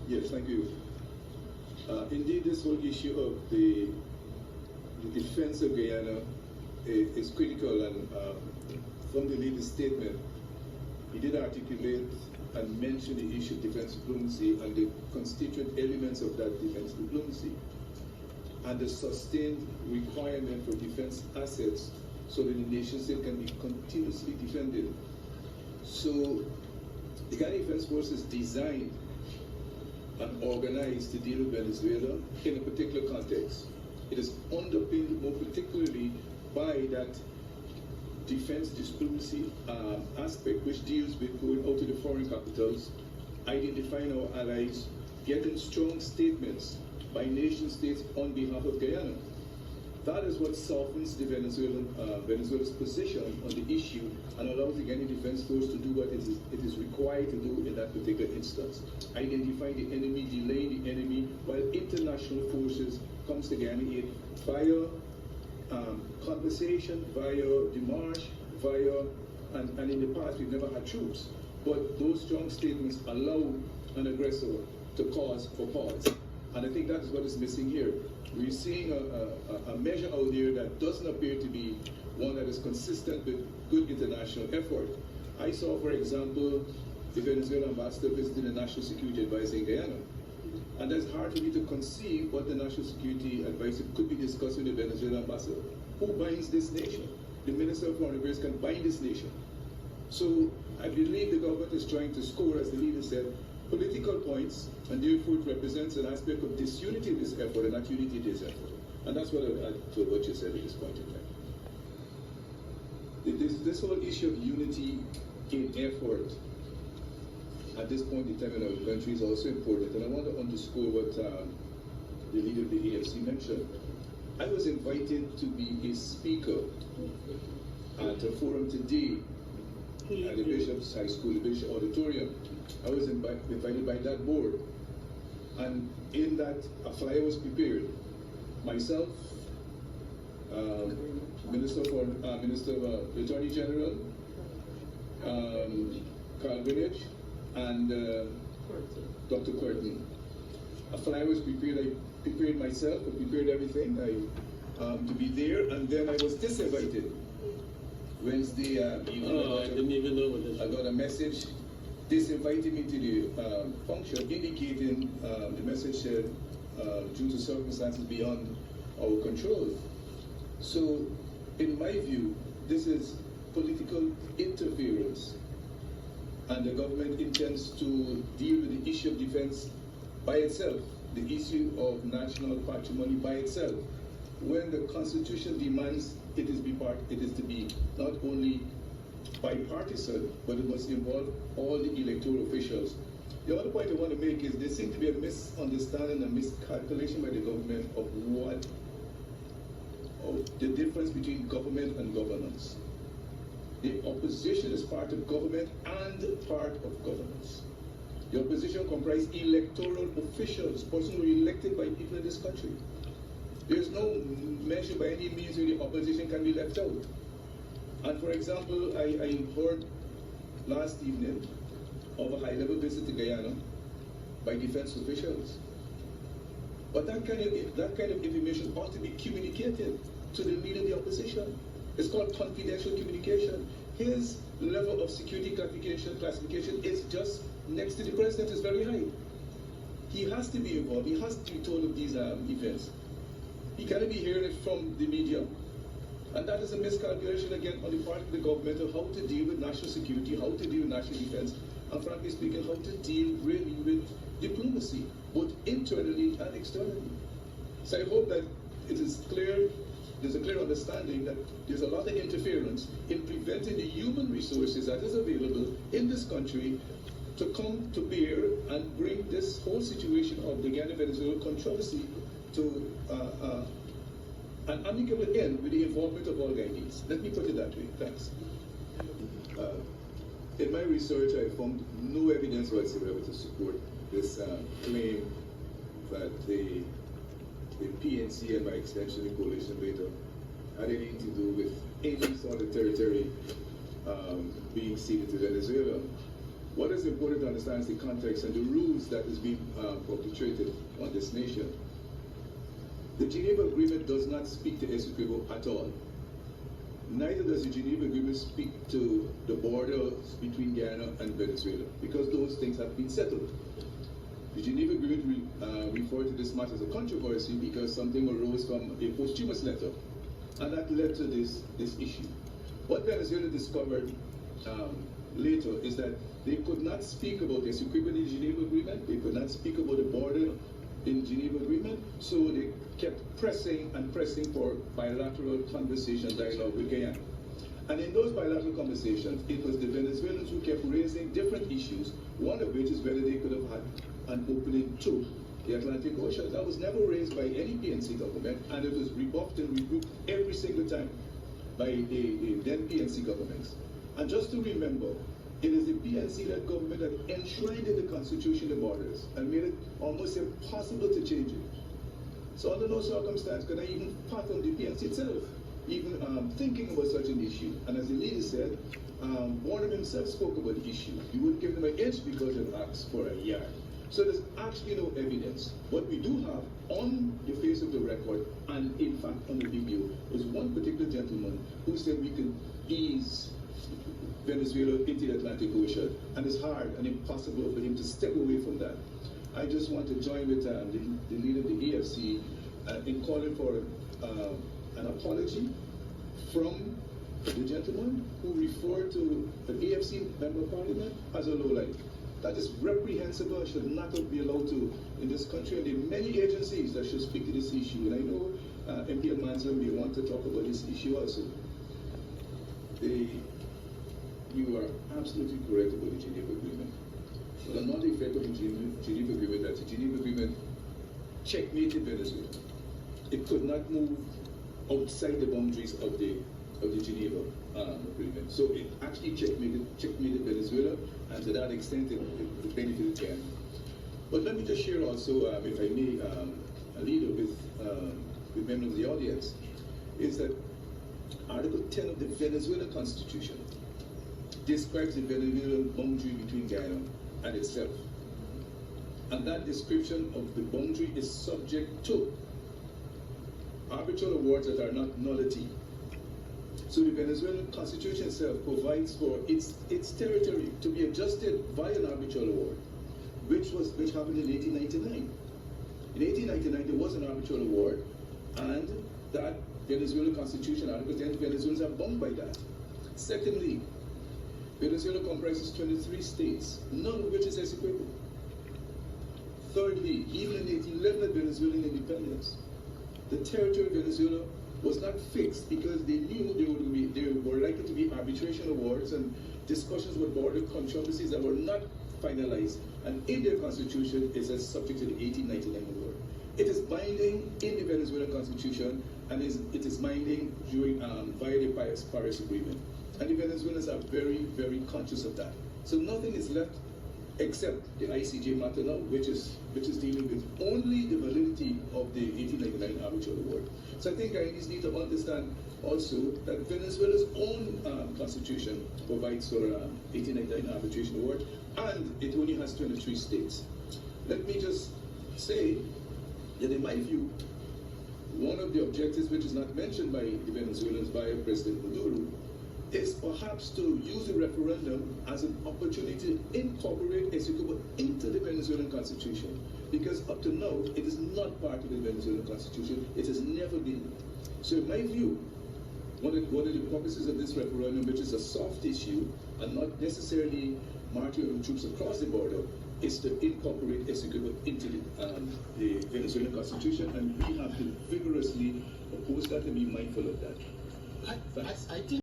Yes, thank you. Indeed, this whole issue of the defense of Guyana is critical, and from the leader's statement, he did articulate and mention the issue of defense diplomacy and the constituent elements of that defense diplomacy, and the sustained requirement for defense assets so that the nation state can be continuously defended. So the Guyana Defense Force is designed and organized to deal with Venezuela in a particular context. It is underpinned more particularly by that defense diplomacy aspect, which deals with going out to the foreign capitals, identifying our allies, getting strong statements by nation states on behalf of Guyana. That is what softens the Venezuela's position on the issue and allows the Guyana Defense Force to do what it is required to do in that particular instance. Identifying the enemy, delaying the enemy, while international forces comes to Guyana aid via conversation, via demarche, and in the past we've never had troops. But those strong statements allow an aggressor to cause for pause. And I think that is what is missing here. We're seeing a measure out there that doesn't appear to be one that is consistent with good international effort. I saw, for example, the Venezuelan ambassador visiting the National Security Advisor in Guyana. And that's hard for me to conceive what the National Security Advisor could be discussing with the Venezuelan ambassador. Who binds this nation? The Minister of Foreign Affairs can bind this nation. So I believe the government is trying to score, as the leader said, political points, and therefore it represents an aspect of disunity in this effort and not unity in this effort. And that's what I told what you said at this point in time. This whole issue of unity in effort at this point in time in our country is also important, and I want to underscore what the leader of the AFC mentioned. I was invited to be a speaker at a forum today at the Bishop's High School, the Bishop Auditorium. I was invited by that board, and in that a flyer was prepared. Myself, Minister of the Attorney General, Carl Greenwich, and Dr. Curtin. A flyer was prepared. I prepared myself. I prepared everything to be there, and then I was disinvited. Wednesday evening, I didn't even know what this I got a message disinviting me to the function, indicating the message said due to circumstances beyond our control. So, in my view, this is political interference, and the government intends to deal with the issue of defense by itself, the issue of national patrimony by itself, when the Constitution demands it is to be not only bipartisan, but it must involve all the electoral officials. The other point I want to make is there seems to be a misunderstanding and miscalculation by the government of the difference between government and governance. The opposition is part of government and part of governance. The opposition comprises electoral officials, persons who are elected by people in this country. There's no measure by any means where the opposition can be left out. And for example, I heard last evening of a high-level visit to Guyana by defense officials. But that kind of information ought to be communicated to the leader of the opposition. It's called confidential communication. His level of security classification is just next to the president, is very high. He has to be involved. He has to be told of these events. He cannot be hearing it from the media. And that is a miscalculation again on the part of the government of how to deal with national security, how to deal with national defense, and frankly speaking, how to deal really with diplomacy, both internally and externally. So I hope that it is clear, there's a clear understanding that there's a lot of interference in preventing the human resources that is available in this country to come to bear and bring this whole situation of the Guyana and Venezuela controversy to an amicable end with the involvement of all Guyanese. Let me put it that way. Thanks. In my research, I found no evidence whatsoever to support this claim that the PNC and by extension the coalition later had anything to do with any sort of territory being ceded to Venezuela. what is important to understand is the context and the rules that is being perpetrated on this nation. The Geneva Agreement does not speak to Essequibo at all. Neither does the Geneva Agreement speak to the borders between Guyana and Venezuela, because those things have been settled. The Geneva Agreement referred to this matter as a controversy because something arose from a posthumous letter, and that led to this issue. What Venezuela discovered later is that they could not speak about the Essequibo in the Geneva Agreement, they could not speak about the border in Geneva Agreement, so they kept pressing and pressing for bilateral conversation, dialogue with Guyana. And in those bilateral conversations, it was the Venezuelans who kept raising different issues, one of which is whether they could have had an opening to the Atlantic Ocean. That was never raised by any PNC government, and it was rebuffed and rebuked every single time by the then PNC governments. And just to remember, it is the PNC-led government that enshrined in the Constitution the borders and made it almost impossible to change it. So under no circumstance could I even fathom the PNC itself even thinking about such an issue. And as the leader said, Warner himself spoke about the issue. You wouldn't give them an inch because they asked for a yard. So there's actually no evidence. What we do have on the face of the record, and in fact on the video, is one particular gentleman who said we could ease Venezuela into the Atlantic Ocean, and it's hard and impossible for him to step away from that. I just want to join with the leader of the EFC in calling for an apology from the gentleman who referred to the EFC member of parliament as a lowlife. That is reprehensible and should not be allowed to in this country, and there are many agencies that should speak to this issue. And I know MP Almanza may want to talk about this issue also. You are absolutely correct about the Geneva Agreement. But I'm not the effect of the Geneva Agreement that the Geneva Agreement checkmated Venezuela. It could not move outside the boundaries of the Geneva Agreement. So it actually checkmated Venezuela, and to that extent it benefited Guyana. But let me just share also, if I may, a leader with members of the audience, is that Article 10 of the Venezuelan Constitution describes the Venezuelan boundary between Guyana and itself. And that description of the boundary is subject to arbitral awards that are not nullity. So the Venezuelan Constitution itself provides for its territory to be adjusted by an arbitral award, which happened in 1899. In 1899, there was an arbitral award, and that Venezuelan Constitution, Article 10, Venezuelans are bound by that. Secondly, Venezuela comprises 23 states, none of which is Essequibo. Thirdly, even in 1811 Venezuelan independence, the territory of Venezuela was not fixed because they knew there were likely to be arbitration awards and discussions with border controversies that were not finalized, and in their constitution is as subject to the 1899 award. It is binding in the Venezuelan constitution, and it is binding during via the Paris Agreement. And the Venezuelans are very, very conscious of that. So nothing is left except the ICJ matter now, which is dealing with only the validity of the 1899 arbitral award. So I think Guyanese need to understand also that Venezuela's own constitution provides for 1899 arbitration award, and it only has 23 states. Let me just say that in my view, one of the objectives which is not mentioned by the Venezuelans by President Maduro is perhaps to use the referendum as an opportunity to incorporate Essequibo into the Venezuelan constitution. Because up to now, it is not part of the Venezuelan constitution. It has never been. So in my view, one of the purposes of this referendum, which is a soft issue and not necessarily marching troops across the border, is to incorporate Essequibo into the Venezuelan constitution, and we have to vigorously oppose that and be mindful of that. I think